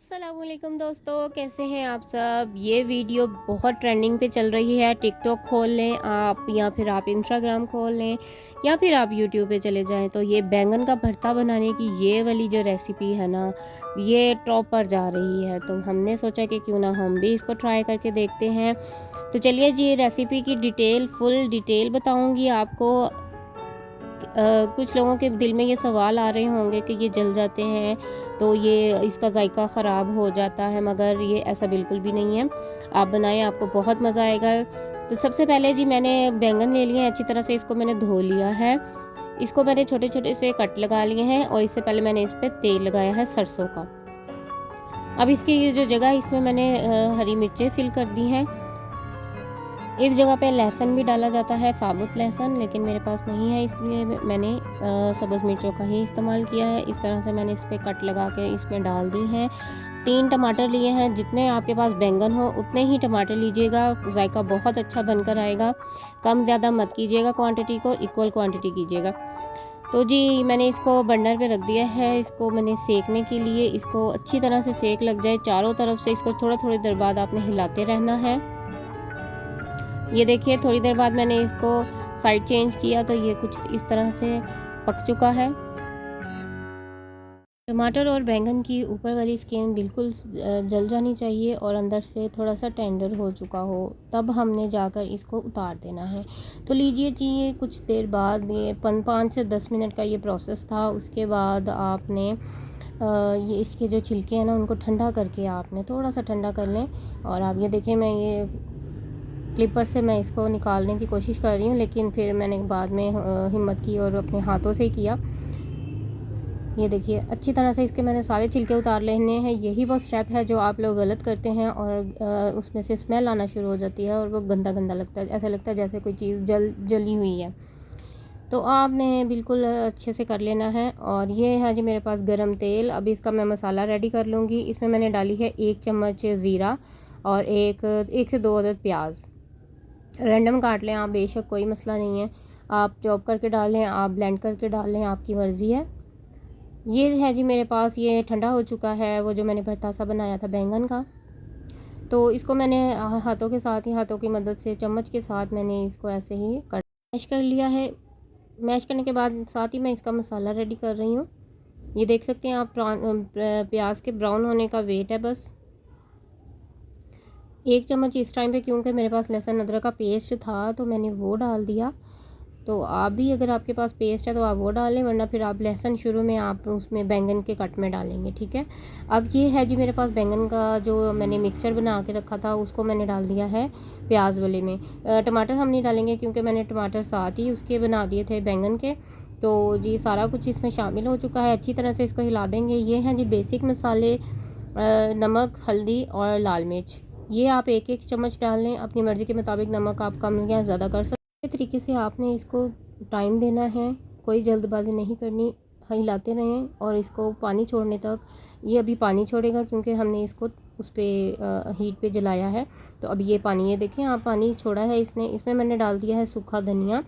अस्सलामुअलैकुम दोस्तों, कैसे हैं आप सब। ये वीडियो बहुत ट्रेंडिंग पे चल रही है। टिकटॉक खोल लें आप, या फिर आप इंस्टाग्राम खोल लें, या फिर आप यूट्यूब पे चले जाएं, तो ये बैंगन का भरता बनाने की ये वाली जो रेसिपी है ना, ये टॉप पर जा रही है। तो हमने सोचा कि क्यों ना हम भी इसको ट्राई करके देखते हैं। तो चलिए जी, रेसिपी की फुल डिटेल बताऊँगी आपको। कुछ लोगों के दिल में ये सवाल आ रहे होंगे कि ये जल जाते हैं तो ये इसका जायका ख़राब हो जाता है, मगर ये ऐसा बिल्कुल भी नहीं है। आप बनाएं, आपको बहुत मज़ा आएगा। तो सबसे पहले जी, मैंने बैंगन ले लिए हैं, अच्छी तरह से इसको मैंने धो लिया है। इसको मैंने छोटे छोटे से कट लगा लिए हैं, और इससे पहले मैंने इस पर तेल लगाया है सरसों का। अब इसकी ये जो जगह है, इसमें मैंने हरी मिर्चें फिल कर दी हैं। एक जगह पे लहसुन भी डाला जाता है, साबुत लहसुन, लेकिन मेरे पास नहीं है, इसलिए मैंने सब्ज़ मिर्चों का ही इस्तेमाल किया है। इस तरह से मैंने इस पर कट लगा के इसमें डाल दी हैं। 3 टमाटर लिए हैं। जितने आपके पास बैंगन हो उतने ही टमाटर लीजिएगा, जायका बहुत अच्छा बनकर आएगा। कम ज़्यादा मत कीजिएगा, क्वांटिटी को इक्वल क्वांटिटी कीजिएगा। तो जी, मैंने इसको बर्नर पे रख दिया है। इसको मैंने सेकने के लिए, इसको अच्छी तरह से सेक लग जाए चारों तरफ से। इसको थोड़ी देर बाद आपने हिलाते रहना है। ये देखिए, थोड़ी देर बाद मैंने इसको साइड चेंज किया तो ये कुछ इस तरह से पक चुका है। टमाटर और बैंगन की ऊपर वाली स्किन बिल्कुल जल जानी चाहिए और अंदर से थोड़ा सा टेंडर हो चुका हो, तब हमने जाकर इसको उतार देना है। तो लीजिए जी, ये कुछ देर बाद, ये 5 से 10 मिनट का ये प्रोसेस था। उसके बाद आपने ये इसके जो छिलके हैं ना, उनको ठंडा करके आपने थोड़ा सा ठंडा कर लें। और आप ये देखें, मैं ये क्लिपर से मैं इसको निकालने की कोशिश कर रही हूँ, लेकिन फिर मैंने बाद में हिम्मत की और अपने हाथों से ही किया। ये देखिए, अच्छी तरह से इसके मैंने सारे छिलके उतार लेने हैं। यही वो स्टेप है जो आप लोग गलत करते हैं, और उसमें से स्मेल आना शुरू हो जाती है और वो गंदा गंदा लगता है। ऐसा लगता है जैसे कोई चीज़ जली हुई है। तो आपने बिल्कुल अच्छे से कर लेना है। और ये है जी मेरे पास गरम तेल। अब इसका मैं मसाला रेडी कर लूँगी। इसमें मैंने डाली है 1 चम्मच ज़ीरा, और एक से 2 अदद प्याज। रैंडम काट लें आप, बेशक कोई मसला नहीं है। आप चॉप करके डालें, आप ब्लेंड करके डालें, आपकी मर्ज़ी है। ये है जी मेरे पास, ये ठंडा हो चुका है, वो जो मैंने भरता सा बनाया था बैंगन का। तो इसको मैंने हाथों के साथ ही, हाथों की मदद से, चम्मच के साथ मैंने इसको ऐसे ही मैश कर लिया है। मैश करने के बाद साथ ही मैं इसका मसाला रेडी कर रही हूँ। ये देख सकते हैं आप, प्याज के ब्राउन होने का वेट है बस। 1 चम्मच इस टाइम पे, क्योंकि मेरे पास लहसुन अदरक का पेस्ट था तो मैंने वो डाल दिया। तो आप भी, अगर आपके पास पेस्ट है तो आप वो डालें, वरना फिर आप लहसुन शुरू में आप उसमें बैंगन के कट में डालेंगे, ठीक है। अब ये है जी मेरे पास बैंगन का जो मैंने मिक्सचर बना के रखा था, उसको मैंने डाल दिया है प्याज वाले में। टमाटर हम नहीं डालेंगे, क्योंकि मैंने टमाटर साथ ही उसके बना दिए थे बैंगन के। तो जी सारा कुछ इसमें शामिल हो चुका है। अच्छी तरह से इसको हिला देंगे। ये हैं जी बेसिक मसाले, नमक, हल्दी और लाल मिर्च। ये आप 1-1 चम्मच डाल लें, अपनी मर्ज़ी के मुताबिक नमक आप कम या ज़्यादा कर सकते हैं। तरीके से आपने इसको टाइम देना है, कोई जल्दबाजी नहीं करनी। हिलाते रहें और इसको पानी छोड़ने तक। ये अभी पानी छोड़ेगा, क्योंकि हमने इसको उस पर हीट पे जलाया है। तो अब ये पानी, ये देखें आप, पानी छोड़ा है इसने। इसमें मैंने डाल दिया है सूखा धनिया,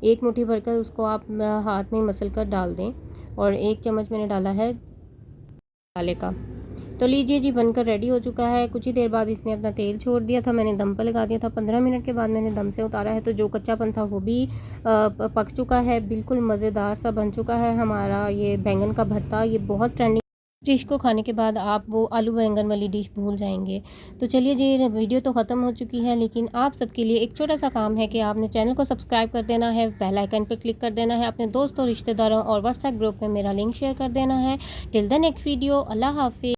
1 मुट्ठी भरकर उसको आप हाथ में मसल कर डाल दें। और 1 चम्मच मैंने डाला है मसाले का। तो लीजिए जी, बनकर रेडी हो चुका है। कुछ ही देर बाद इसने अपना तेल छोड़ दिया था, मैंने दम पर लगा दिया था। 15 मिनट के बाद मैंने दम से उतारा है, तो जो कच्चापन था वो भी पक चुका है। बिल्कुल मज़ेदार सा बन चुका है हमारा ये बैंगन का भरता। ये बहुत ट्रेंडिंग डिश को खाने के बाद आप वो आलू बैंगन वाली डिश भूल जाएंगे। तो चलिए जी, वीडियो तो ख़त्म हो चुकी है, लेकिन आप सबके लिए एक छोटा सा काम है कि आपने चैनल को सब्सक्राइब कर देना है, बेल आइकन पर क्लिक कर देना है, अपने दोस्तों, रिश्तेदारों और व्हाट्सएप ग्रुप में मेरा लिंक शेयर कर देना है। टिल द नेक्स्ट वीडियो, अल्लाह हाफिज़।